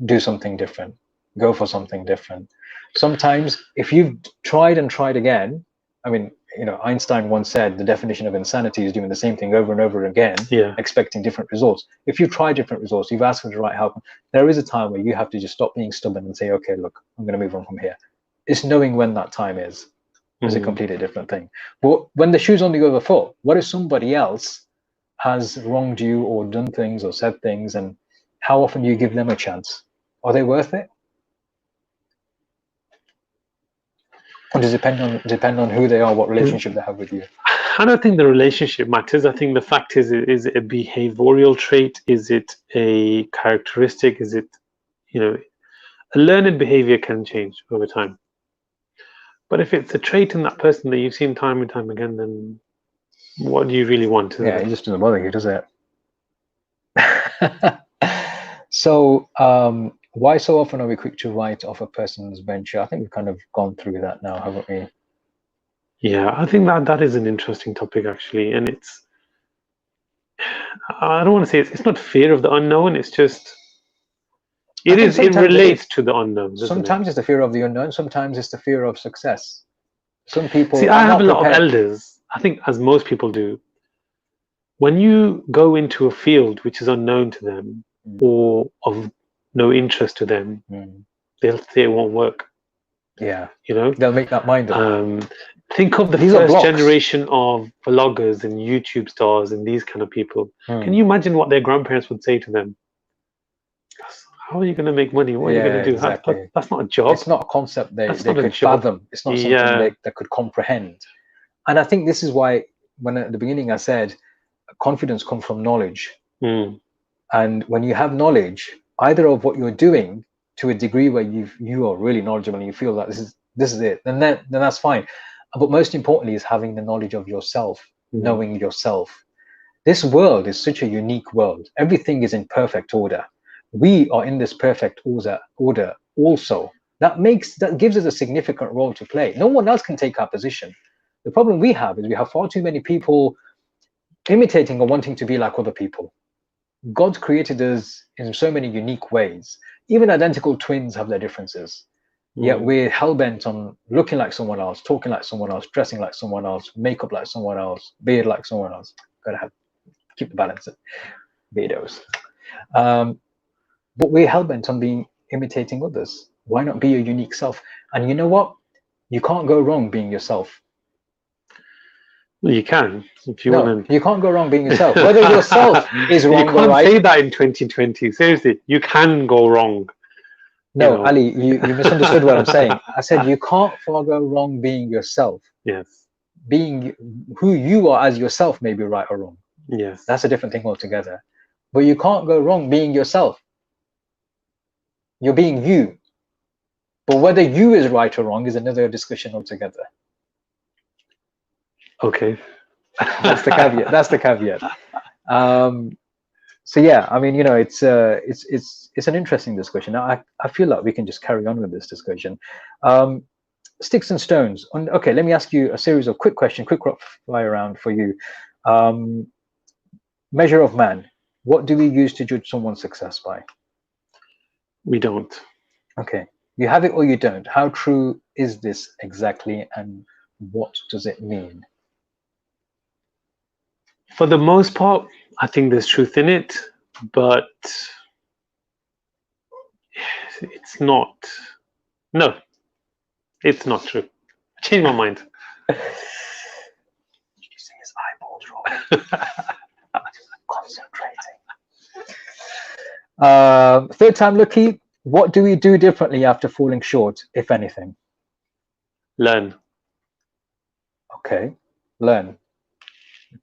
do something different, go for something different. Sometimes if you've tried and tried again, I mean, Einstein once said the definition of insanity is doing the same thing over and over again, expecting different results. If you try different results, you've asked for the right help, there is a time where you have to just stop being stubborn and say, okay, look, I'm going to move on from here. It's knowing when that time is a completely different thing. But when the shoe's on the other foot, what if somebody else has wronged you or done things or said things, and how often do you give them a chance? Are they worth it? Or does it depend on who they are, what relationship they have with you? I don't think the relationship matters. I think the fact is it a behavioral trait? Is it a characteristic? Is it, a learned behavior can change over time. But if it's a trait in that person that you've seen time and time again, then what do you really want? Yeah, it just doesn't bother you, does it? So, why so often are we quick to write off a person's venture? I think we've kind of gone through that now, haven't we? Yeah, I think that is an interesting topic, actually. And I don't want to say it's not fear of the unknown. It's just, it relates to the unknown. Sometimes it's the fear of the unknown. Sometimes it's the fear of success. Some people see, I have a lot of elders, I think, as most people do. When you go into a field which is unknown to them or of no interest to them, they'll say it won't work. Yeah, they'll make that mind up. Think of the first generation of vloggers and YouTube stars and these kind of people. Can you imagine what their grandparents would say to them? how are you going to make money? What are you Yeah, going to do? exactly. That's not a job. It's not a concept That's they not a could job. fathom. It's not something Yeah. they could comprehend. And I think this is why, when at the beginning I said, confidence comes from knowledge. Mm. And when you have knowledge, either of what you're doing to a degree where you are really knowledgeable and you feel that this is it, then that's fine. But most importantly is having the knowledge of yourself, knowing yourself. This world is such a unique world. Everything is in perfect order. We are in this perfect order also. That gives us a significant role to play. No one else can take our position. The problem we have is we have far too many people imitating or wanting to be like other people. God created us in so many unique ways. Even identical twins have their differences. Yet we're hell-bent on looking like someone else, talking like someone else, dressing like someone else, makeup like someone else, beard like someone else. Gotta keep the balance. Beardos. But we're hell-bent on imitating others. Why not be your unique self? And you know what? You can't go wrong being yourself. Well, you can if you No, want to. you can't go wrong being yourself. Whether yourself is wrong You or can't right. say that in 2020. Seriously, you can go wrong. No, you know. Ali, you misunderstood what I'm saying. I said you can't far go wrong being yourself. Yes. Being who you are as yourself may be right or wrong. Yes. That's a different thing altogether. But you can't go wrong being yourself. You're being you. But whether you is right or wrong is another discussion altogether. Okay. That's the caveat. That's the caveat. So yeah, I mean, you know, it's an interesting discussion. Now, I feel like we can just carry on with this discussion. Sticks and stones. Okay, let me ask you a series of quick questions, quick fire round for you. Measure of man. What do we use to judge someone's success by? We don't. Okay, you have it or you don't. How true is this exactly, and what does it mean? For the most part, I think there's truth in it, but it's not. No, it's not true. I changed my mind. Did you see his eyeballs rolling? Concentrating. Third time lucky. What do we do differently after falling short, if anything? Learn. Okay, learn.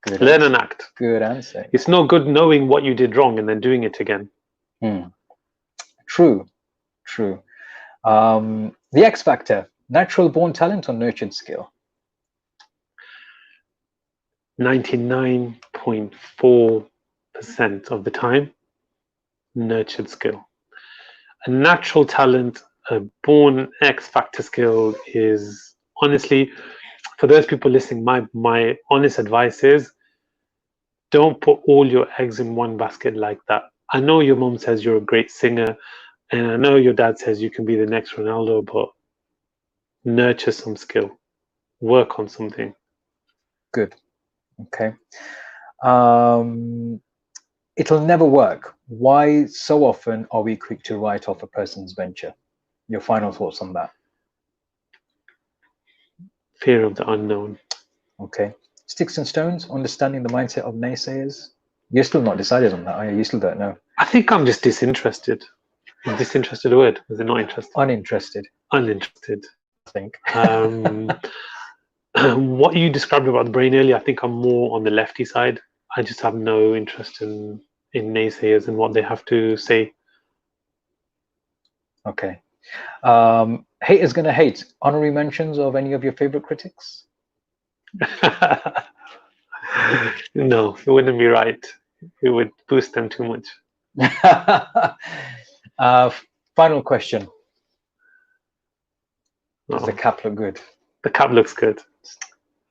Good Learn answer. and act. Good answer. It's no good knowing what you did wrong and then doing it again. True, true. The X factor: natural born talent or nurtured skill? 99.4% of the time, nurtured skill. A natural talent, a born X factor skill is, honestly, for those people listening, my honest advice is don't put all your eggs in one basket like that. I know your mom says you're a great singer, and I know your dad says you can be the next Ronaldo, but nurture some skill, work on something. Good. Okay. It'll never work. Why so often are we quick to write off a person's venture? Your final thoughts on that? Fear of the unknown. Okay. Sticks and stones, understanding the mindset of naysayers. You're still not decided on that, are you? You still don't know. I think I'm just disinterested. Disinterested word? Was it not interested? Uninterested. Uninterested. I think. What you described about the brain earlier, I think I'm more on the lefty side. I just have no interest in naysayers and what they have to say. Okay. Haters gonna hate. Honorary mentions of any of your favorite critics? No, it wouldn't be right. It would boost them too much. Final question. Does the Oh, cap look good? the cap looks good.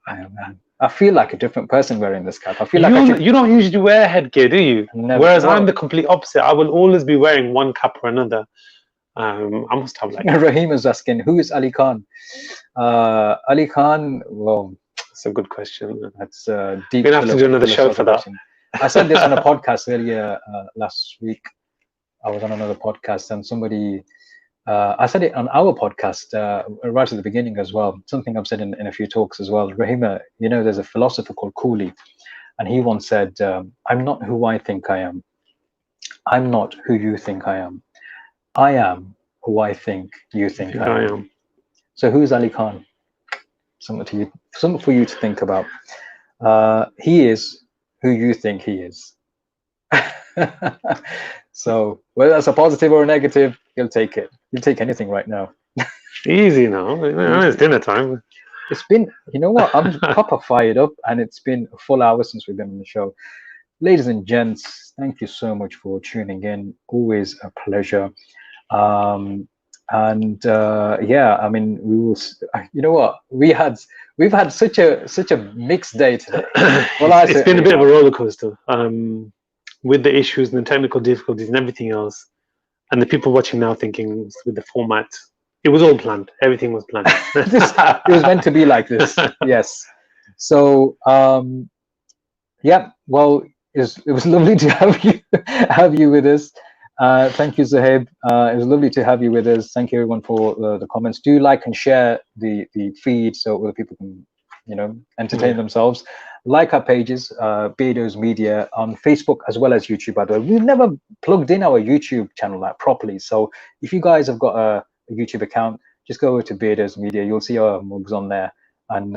Oh, man. I feel like a different person wearing this cap. I feel like you don't usually wear headgear, do you? Never. Whereas I'm the complete opposite. I will always be wearing one cap or another. I must have like. Rahim is asking, who is Ali Khan? Ali Khan, well, It's a good question. that's deep. We're gonna have to do another show for that. I said this on a podcast earlier last week. I was on another podcast and somebody, I said it on our podcast right at the beginning as well. Something I've said in a few talks as well. Rahima, you know, there's a philosopher called Cooley, and he once said, I'm not who I think I am. I'm not who you think I am. I am who I think you think I am. am. So who's Ali Khan? Something for you to think about. He is who you think he is. So whether that's a positive or a negative, you'll take it. You'll take anything right now. Easy now. It's dinner time. It's been, you know what? I'm proper fired up, and it's been a full hour since we've been on the show. Ladies and gents, thank you so much for tuning in. Always a pleasure. Yeah, I mean, we will. You know what? We've had such a mixed day today. Well, it's been a bit of a roller coaster. With the issues and the technical difficulties and everything else, and the people watching now thinking with the format, it was all planned. Everything was planned. It was meant to be like this. Yes. So yeah. Well, it was lovely to have you with us. Thank you, Zahib. It was lovely to have you with us. Thank you, everyone, for the comments. Do like and share the feed so other people can, entertain themselves. Like our pages, Beardos Media, on Facebook as well as YouTube. By the way, we've never plugged in our YouTube channel properly. So if you guys have got a YouTube account, just go over to Beardos Media. You'll see our mugs on there, and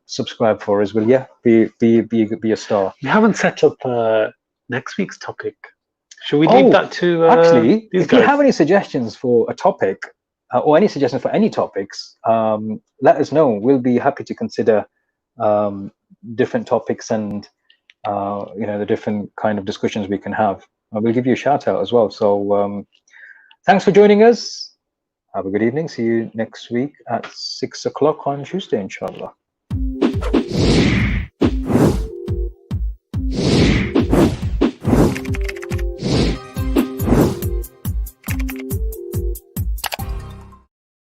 subscribe for us. Will you? Be a star. We haven't set up next week's topic. Should we leave that to actually, these if guys? You have any suggestions for a topic or any suggestions for any topics, let us know. We'll be happy to consider different topics and the different kind of discussions we can have. We'll give you a shout out as well. So thanks for joining us. Have a good evening. See you next week at 6 o'clock on Tuesday, inshallah.